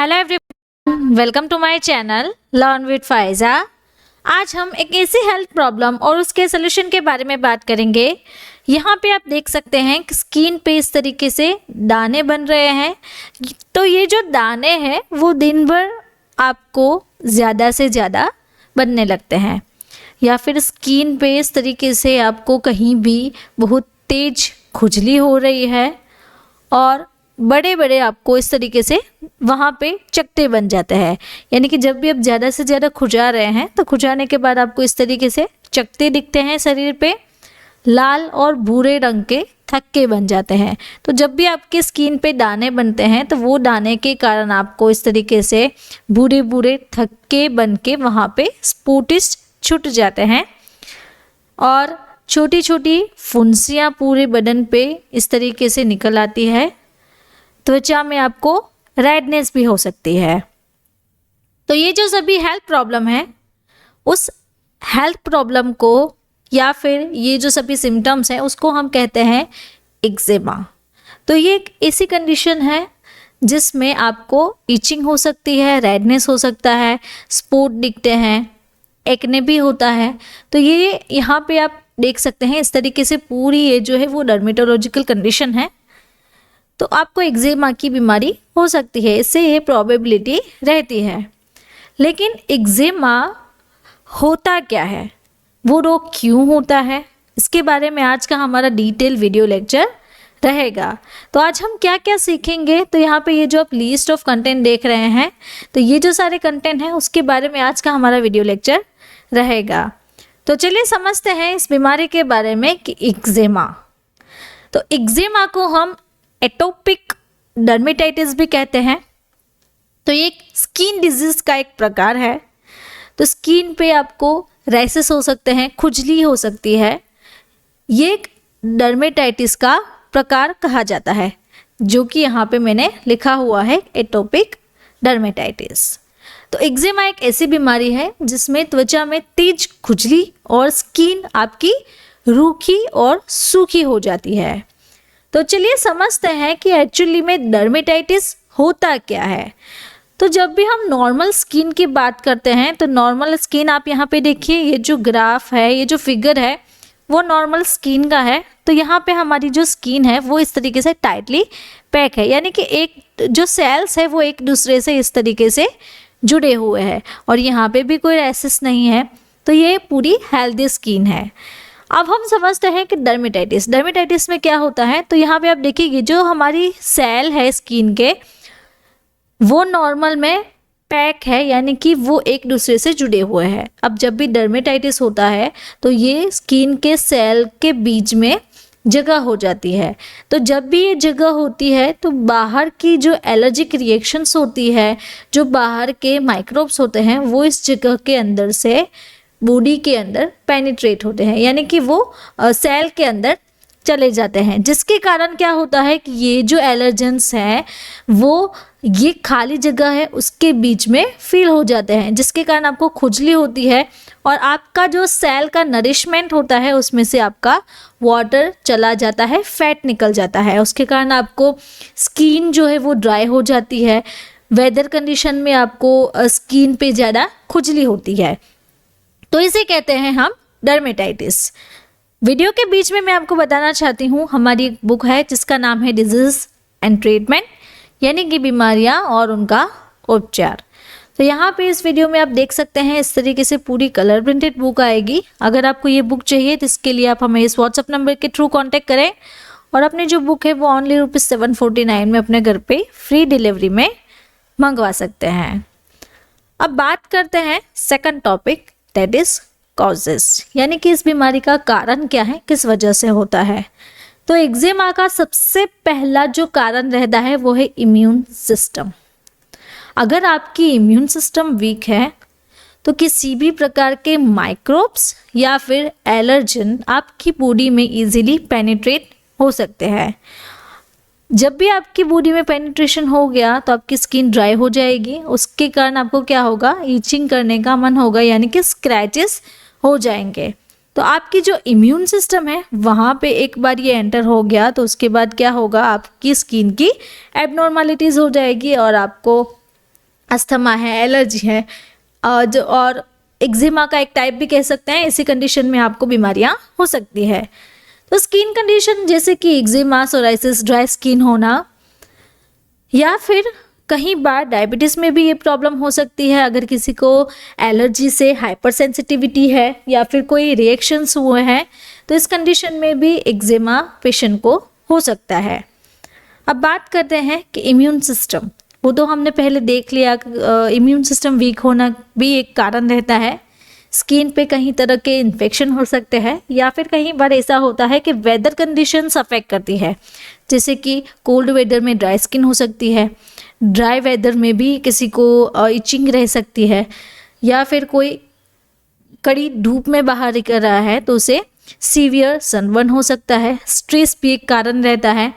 Hello everyone, welcome to my channel learn with Faiza. आज हम एक ऐसी हेल्थ प्रॉब्लम और उसके सोल्यूशन के बारे में बात करेंगे। यहाँ पे आप देख सकते हैं कि स्किन पे इस तरीके से दाने बन रहे हैं। तो ये जो दाने हैं वो दिन भर आपको ज़्यादा से ज़्यादा बनने लगते हैं, या फिर स्किन पे इस तरीके से आपको कहीं भी बहुत तेज खुजली हो रही है और बड़े बड़े आपको इस तरीके से वहाँ पे चकत्ते बन जाते हैं। यानी कि जब भी आप ज़्यादा से ज़्यादा खुजा रहे हैं तो खुजाने के बाद आपको इस तरीके से चकत्ते दिखते हैं, शरीर पे लाल और भूरे रंग के थक्के बन जाते हैं। तो जब भी आपके स्किन पे दाने बनते हैं तो वो दाने के कारण आपको इस तरीके से भूरे भूरे थक्के बन के वहाँ पे स्पॉट्स छूट जाते हैं और छोटी छोटी फुंसियाँ पूरे बदन पे इस तरीके से निकल आती है। त्वचा में आपको रेडनेस भी हो सकती है। तो ये जो सभी हेल्थ प्रॉब्लम है, उस हेल्थ प्रॉब्लम को या फिर ये जो सभी सिम्टम्स हैं उसको हम कहते हैं एक्जिमा। तो ये एक ऐसी कंडीशन है जिसमें आपको इचिंग हो सकती है, रेडनेस हो सकता है, स्पॉट दिखते हैं, एक्ने भी होता है। तो ये यहाँ पे आप देख सकते हैं इस तरीके से पूरी ये जो है वो डर्मेटोलॉजिकल कंडीशन है। तो आपको एक्जिमा की बीमारी हो सकती है, इससे ये प्रोबेबिलिटी रहती है। लेकिन एक्जिमा होता क्या है, वो रोग क्यों होता है, इसके बारे में आज का हमारा डिटेल वीडियो लेक्चर रहेगा। तो आज हम क्या क्या सीखेंगे, तो यहाँ पे ये जो आप लिस्ट ऑफ कंटेंट देख रहे हैं, तो ये जो सारे कंटेंट हैं उसके बारे में आज का हमारा वीडियो लेक्चर रहेगा। तो चलिए समझते हैं इस बीमारी के बारे में कि एक्जिमा। तो एक्जिमा को हम एटोपिक डर्मेटाइटिस भी कहते हैं। तो ये स्किन डिजीज का एक प्रकार है। तो स्किन पे आपको रैसेस हो सकते हैं, खुजली हो सकती है। ये एक डर्मेटाइटिस का प्रकार कहा जाता है, जो कि यहाँ पे मैंने लिखा हुआ है एटोपिक डर्मेटाइटिस। तो एक्जिमा एक ऐसी बीमारी है जिसमें त्वचा में तेज खुजली और स्किन आपकी रूखी और सूखी हो जाती है। तो चलिए समझते हैं कि एक्चुअली में डर्मेटाइटिस होता क्या है। तो जब भी हम नॉर्मल स्किन की बात करते हैं, तो नॉर्मल स्किन आप यहाँ पे देखिए, ये जो ग्राफ है, ये जो फिगर है वो नॉर्मल स्किन का है। तो यहाँ पे हमारी जो स्किन है वो इस तरीके से टाइटली पैक है, यानी कि एक जो सेल्स है वो एक दूसरे से इस तरीके से जुड़े हुए हैं और यहाँ पे भी कोई रैसेस नहीं है। तो ये पूरी हेल्दी स्किन है। अब हम समझते हैं कि डर्मेटाइटिस में क्या होता है। तो यहाँ पे आप देखिए जो हमारी सेल है स्किन के, वो नॉर्मल में पैक है, यानी कि वो एक दूसरे से जुड़े हुए हैं। अब जब भी डर्मेटाइटिस होता है तो ये स्किन के सेल के बीच में जगह हो जाती है। तो जब भी ये जगह होती है तो बाहर की जो एलर्जिक रिएक्शंस होती है, जो बाहर के माइक्रोब्स होते हैं, वो इस जगह के अंदर से बॉडी के अंदर पेनिट्रेट होते हैं, यानी कि वो सेल के अंदर चले जाते हैं। जिसके कारण क्या होता है कि ये जो एलर्जेंस हैं वो ये खाली जगह है उसके बीच में फिल हो जाते हैं, जिसके कारण आपको खुजली होती है और आपका जो सेल का नरिशमेंट होता है उसमें से आपका वाटर चला जाता है, फैट निकल जाता है। उसके कारण आपको स्किन जो है वो ड्राई हो जाती है। वेदर कंडीशन में आपको स्किन पे ज़्यादा खुजली होती है। तो इसे कहते हैं हम डर्मेटाइटिस। वीडियो के बीच में मैं आपको बताना चाहती हूँ, हमारी एक बुक है जिसका नाम है डिजीज एंड ट्रीटमेंट, यानी कि बीमारियाँ और उनका उपचार। तो यहाँ पे इस वीडियो में आप देख सकते हैं इस तरीके से पूरी कलर प्रिंटेड बुक आएगी। अगर आपको ये बुक चाहिए तो इसके लिए आप हमें इस व्हाट्सएप नंबर के थ्रू कॉन्टेक्ट करें और अपनी जो बुक है वो ऑनली ₹749 में अपने घर पे फ्री डिलीवरी में मंगवा सकते हैं। अब बात करते हैं second topic, that is causes, यानी कि इस बीमारी का कारण क्या है, किस वजह से होता है। तो एक्जिमा का सबसे पहला जो कारण रहता है वो है इम्यून सिस्टम। अगर आपकी इम्यून सिस्टम वीक है तो किसी भी प्रकार के माइक्रोब्स या फिर एलर्जन आपकी बॉडी में इजीली पेनिट्रेट हो सकते हैं। जब भी आपकी बॉडी में पेनिट्रेशन हो गया तो आपकी स्किन ड्राई हो जाएगी। उसके कारण आपको क्या होगा, ईचिंग करने का मन होगा, यानी कि स्क्रैचेस हो जाएंगे। तो आपकी जो इम्यून सिस्टम है वहाँ पे एक बार ये एंटर हो गया तो उसके बाद क्या होगा, आपकी स्किन की एबनॉर्मलिटीज़ हो जाएगी और आपको अस्थमा है, एलर्जी है, और एक्जिमा का एक टाइप भी कह सकते हैं। इसी कंडीशन में आपको बीमारियां हो सकती है। तो स्किन कंडीशन जैसे कि एक्जिमा, सोराइसिस, ड्राई स्किन होना, या फिर कहीं बार डायबिटीज़ में भी ये प्रॉब्लम हो सकती है। अगर किसी को एलर्जी से हाइपर सेंसिटिविटी है या फिर कोई रिएक्शंस हुए हैं तो इस कंडीशन में भी एक्जिमा पेशेंट को हो सकता है। अब बात करते हैं कि इम्यून सिस्टम, वो तो हमने पहले देख लिया। इम्यून सिस्टम वीक होना भी एक कारण रहता है। स्किन पे कहीं तरह के इन्फेक्शन हो सकते हैं, या फिर कहीं बार ऐसा होता है कि वेदर कंडीशंस अफेक्ट करती है, जैसे कि कोल्ड वेदर में ड्राई स्किन हो सकती है, ड्राई वेदर में भी किसी को इचिंग रह सकती है, या फिर कोई कड़ी धूप में बाहर निकल रहा है तो उसे सीवियर सनबर्न हो सकता है। स्ट्रेस भी एक कारण रहता है।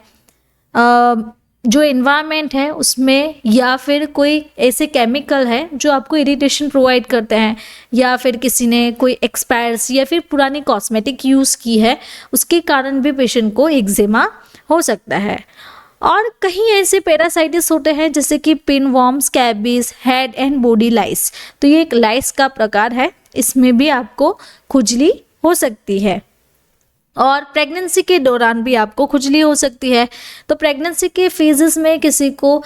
जो एनवायरनमेंट है उसमें, या फिर कोई ऐसे केमिकल है जो आपको इरिटेशन प्रोवाइड करते हैं, या फिर किसी ने कोई एक्सपायर्स या फिर पुरानी कॉस्मेटिक यूज़ की है, उसके कारण भी पेशेंट को एक्जिमा हो सकता है। और कहीं ऐसे पैरासाइटिस होते हैं जैसे कि pinworm, scabies, head and body lice. तो ये एक लाइस का प्रकार है, इसमें भी आपको खुजली हो सकती है। और प्रेगनेंसी के दौरान भी आपको खुजली हो सकती है। तो प्रेगनेंसी के फेजेस में किसी को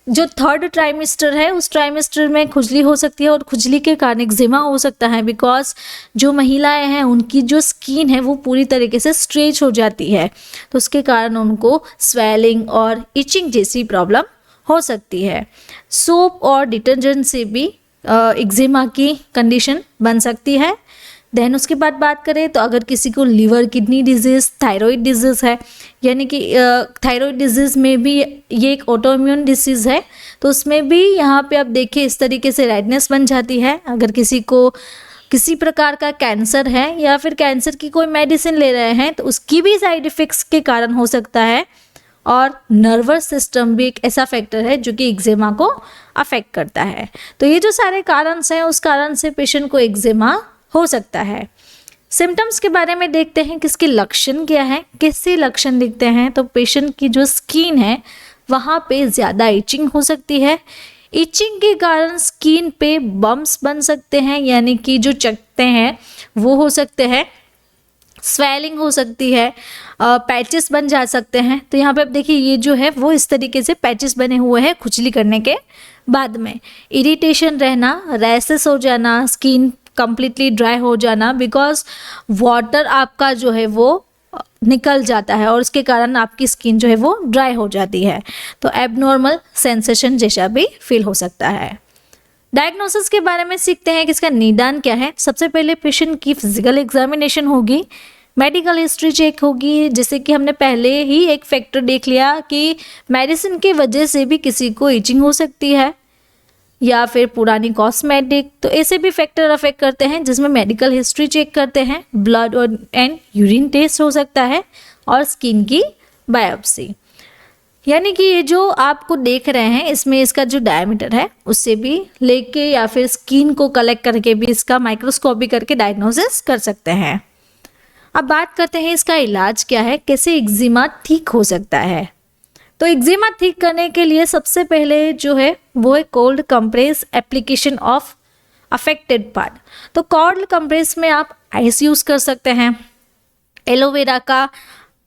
जो थर्ड ट्राइमेस्टर है उस ट्राइमेस्टर में खुजली हो सकती है, और खुजली के कारण एक्जिमा हो सकता है। बिकॉज जो महिलाएं हैं उनकी जो स्किन है वो पूरी तरीके से स्ट्रेच हो जाती है, तो उसके कारण उनको स्वेलिंग और इचिंग जैसी प्रॉब्लम हो सकती है। सोप और डिटर्जेंट से भी एक्जिमा की कंडीशन बन सकती है। देन उसके बाद बात करें तो अगर किसी को liver, kidney disease, thyroid disease है, यानी कि थायराइड डिजीज़ में भी ये एक ऑटोइम्यून डिसीज़ है, तो उसमें भी यहाँ पे आप देखिए इस तरीके से रेडनेस बन जाती है। अगर किसी को किसी प्रकार का कैंसर है या फिर कैंसर की कोई मेडिसिन ले रहे हैं तो उसकी भी साइड इफ़ेक्ट्स के कारण हो सकता है। और नर्वस सिस्टम भी एक ऐसा फैक्टर है जो कि एक्जिमा को अफेक्ट करता है। तो ये जो सारे कारण हैं उस कारण से पेशेंट को एक्जिमा हो सकता है। सिम्टम्स के बारे में देखते हैं कि इसके लक्षण क्या है, कैसे लक्षण दिखते हैं। तो पेशेंट की जो स्किन है वहाँ पे ज़्यादा इचिंग हो सकती है। इचिंग के कारण स्किन पे बम्प्स बन सकते हैं, यानी कि जो चकते हैं वो हो सकते हैं। स्वेलिंग हो सकती है, पैचेस बन जा सकते हैं। तो यहाँ पे आप देखिए ये जो है वो इस तरीके से पैचेस बने हुए हैं खुजली करने के बाद में। इरिटेशन रहना, रैसेस हो जाना, स्किन कंप्लीटली ड्राई हो जाना, बिकॉज वाटर आपका जो है वो निकल जाता है और उसके कारण आपकी स्किन जो है वो ड्राई हो जाती है। तो एबनॉर्मल सेंसेशन जैसा भी फील हो सकता है। डायग्नोसिस के बारे में सीखते हैं कि इसका निदान क्या है। सबसे पहले पेशेंट की फिजिकल एग्जामिनेशन होगी, मेडिकल हिस्ट्री चेक होगी। जैसे कि हमने पहले ही एक फैक्टर देख लिया कि मेडिसिन की वजह से भी किसी को इचिंग हो सकती है, या फिर पुरानी कॉस्मेटिक। तो ऐसे भी फैक्टर अफेक्ट करते हैं जिसमें मेडिकल हिस्ट्री चेक करते हैं, ब्लड और एंड यूरिन टेस्ट हो सकता है, और स्किन की बायोप्सी। यानी कि ये जो आपको देख रहे हैं इसमें इसका जो डायमीटर है उससे भी लेके या फिर स्किन को कलेक्ट करके भी इसका माइक्रोस्कोपी करके डायग्नोसिस कर सकते हैं। अब बात करते हैं इसका इलाज क्या है, कैसे एक्जिमा ठीक हो सकता है। तो एक्जिमा ठीक करने के लिए सबसे पहले जो है वो है cold compress application of affected part. तो कोल्ड कंप्रेस में आप आइस यूज़ कर सकते हैं। एलोवेरा का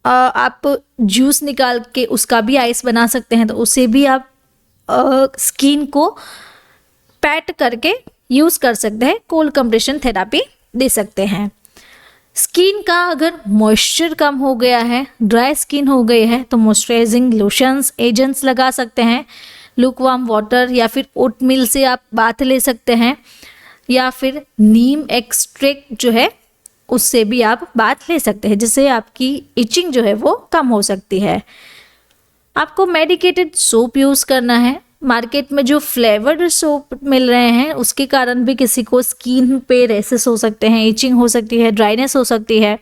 आप जूस निकाल के उसका भी आइस बना सकते हैं, तो उसे भी आप स्किन को पैट करके यूज़ कर सकते हैं। कोल्ड कंप्रेशन थेरापी दे सकते हैं। स्किन का अगर मॉइस्चर कम हो गया है, ड्राई स्किन हो गई है, तो मॉइस्चराइजिंग लोशंस, एजेंट्स लगा सकते हैं। लुकवार्म वाटर या फिर ओट मिल से आप बाथ ले सकते हैं, या फिर नीम एक्सट्रैक्ट जो है उससे भी आप बाथ ले सकते हैं, जिससे आपकी इचिंग जो है वो कम हो सकती है। आपको मेडिकेटेड सोप यूज़ करना है। मार्केट में जो फ्लेवर्ड सोप मिल रहे हैं उसके कारण भी किसी को स्किन पे रेसेस हो सकते हैं, इचिंग हो सकती है, ड्राइनेस हो सकती है।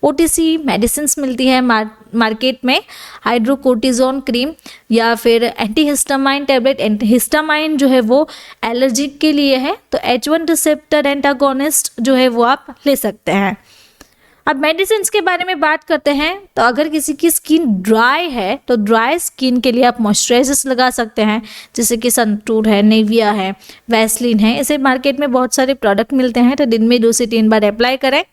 ओटीसी मेडिसिन्स मिलती है मार्केट में, हाइड्रोकोर्टिजोन क्रीम या फिर एंटीहिस्टामाइन टैबलेट। एंटीहिस्टामाइन जो है वो एलर्जिक के लिए है, तो H1 रिसेप्टर एंटागोनिस्ट जो है वो आप ले सकते हैं। अब मेडिसिन के बारे में बात करते हैं, तो अगर किसी की स्किन ड्राई है तो ड्राई स्किन के लिए आप मॉइस्चराइजर्स लगा सकते हैं, जैसे कि सनटूर है, नेविया है, वैसलीन है। ऐसे मार्केट में बहुत सारे प्रोडक्ट मिलते हैं, तो दिन में 2 से 3 बार अप्लाई करें।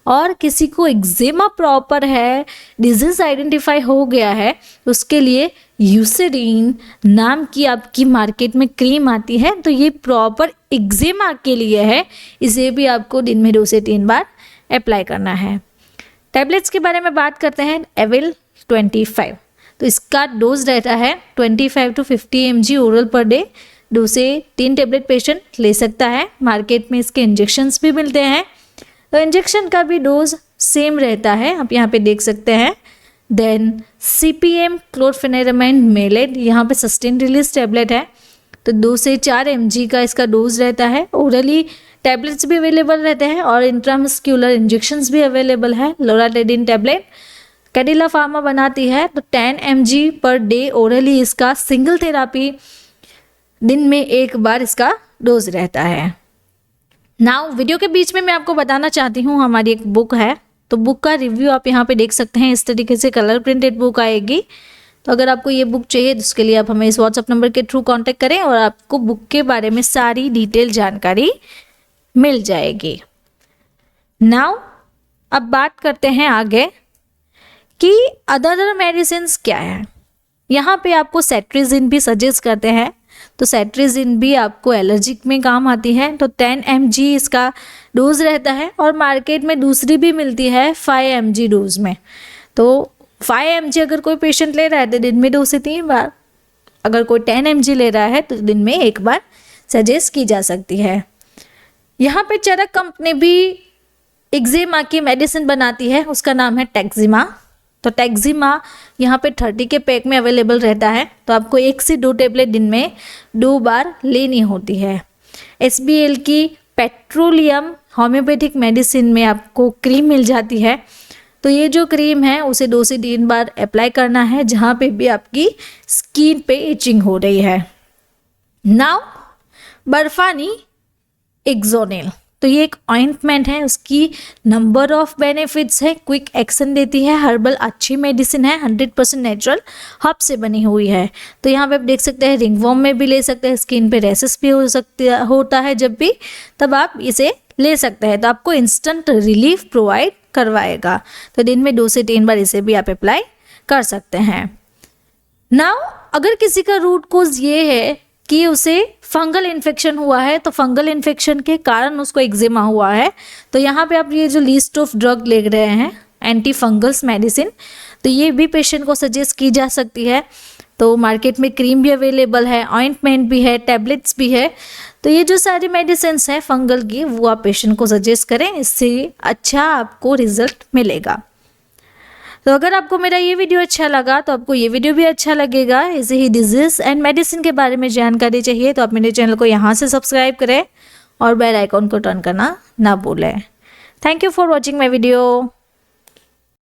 और किसी को एक्जिमा प्रॉपर है, डिजीज आइडेंटिफाई हो गया है, उसके लिए यूसेरीन नाम की आपकी मार्केट में क्रीम आती है, तो ये प्रॉपर एक्जिमा के लिए है। इसे भी आपको दिन में 2 से 3 बार अप्लाई करना है। टैबलेट्स के बारे में बात करते हैं, एविल 25, तो इसका डोज रहता है 25 to 50 mg oral per day. 2 से 3 टैबलेट पेशेंट ले सकता है। मार्केट में इसके इंजेक्शंस भी मिलते हैं, तो इंजेक्शन का भी डोज सेम रहता है, आप यहाँ पे देख सकते हैं। देन CPM क्लोरफेनेरामाइन मेलेट, यहाँ पे सस्टेन रिलीज टैबलेट है, तो 2 से 4 mg का इसका डोज रहता है। ओरली टैबलेट्स भी अवेलेबल रहते हैं और इंट्रामस्क्यूलर इंजेक्शंस भी अवेलेबल है। लोराटेडिन टैबलेट कैडिला फार्मा बनाती है, तो 10 mg पर डे ओरली इसका सिंगल थेरापी, दिन में 1 बार इसका डोज रहता है। नाउ वीडियो के बीच में मैं आपको बताना चाहती हूँ, हमारी एक बुक है, तो बुक का रिव्यू आप यहाँ पे देख सकते हैं। इस तरीके से कलर प्रिंटेड बुक आएगी। तो अगर आपको ये बुक चाहिए तो उसके लिए आप हमें इस व्हाट्सएप नंबर के थ्रू कांटेक्ट करें और आपको बुक के बारे में सारी डिटेल जानकारी मिल जाएगी। नाउ अब बात करते हैं आगे कि अदर मेडिसिन क्या है। यहाँ पे आपको सेट्रिजिन भी सजेस्ट करते हैं, तो सेट्रिजिन भी आपको एलर्जिक में काम आती है, तो 10 mg इसका डोज रहता है। और मार्केट में दूसरी भी मिलती है 5 mg डोज में, तो 5 mg अगर कोई पेशेंट ले रहा है तो दिन में 2 से 3 बार, अगर कोई 10 mg ले रहा है तो दिन में 1 बार सजेस्ट की जा सकती है। यहाँ पे चरक कंपनी भी एक्जिमा की मेडिसिन बनाती है, उसका नाम है टेक्जिमा। तो टेक्जिमा यहाँ पे 30 के पैक में अवेलेबल रहता है, तो आपको 1 से 2 टैबलेट दिन में 2 बार लेनी होती है। SBL की पेट्रोलियम होम्योपैथिक मेडिसिन में आपको क्रीम मिल जाती है, तो ये जो क्रीम है उसे 2 से 3 बार अप्लाई करना है जहाँ पे भी आपकी स्किन पे इचिंग हो रही है। नाउ बर्फानी एक्सोनेल, तो ये एक ऑइंटमेंट है, उसकी नंबर ऑफ बेनिफिट्स है, क्विक एक्शन देती है, हर्बल अच्छी मेडिसिन है, 100% नेचुरल हर्ब से बनी हुई है। तो यहाँ पे आप देख सकते हैं रिंगवॉर्म में भी ले सकते हैं, स्किन पे रैसेस भी होता है जब भी, तब आप इसे ले सकते हैं, तो आपको इंस्टेंट रिलीफ प्रोवाइड करवाएगा। तो दिन में 2 से 3 बार इसे भी आप अप्लाई कर सकते हैं। नाउ अगर किसी का रूट कोज ये है कि उसे फंगल इन्फेक्शन हुआ है, तो फंगल इन्फेक्शन के कारण उसको एक्जिमा हुआ है, तो यहाँ पे आप ये जो लिस्ट ऑफ ड्रग ले रहे हैं एंटी फंगल्स मेडिसिन, तो ये भी पेशेंट को सजेस्ट की जा सकती है। तो मार्केट में क्रीम भी अवेलेबल है, ऑइंटमेंट भी है, टैबलेट्स भी है, तो ये जो सारी मेडिसिन हैं फंगल की वो आप पेशेंट को सजेस्ट करें, इससे अच्छा आपको रिजल्ट मिलेगा। तो अगर आपको मेरा ये वीडियो अच्छा लगा तो आपको ये वीडियो भी अच्छा लगेगा। ऐसे ही डिजीज एंड मेडिसिन के बारे में जानकारी चाहिए तो आप मेरे चैनल को यहाँ से सब्सक्राइब करें और बेल आइकॉन को टर्न करना ना भूलें। Thank you for watching my video.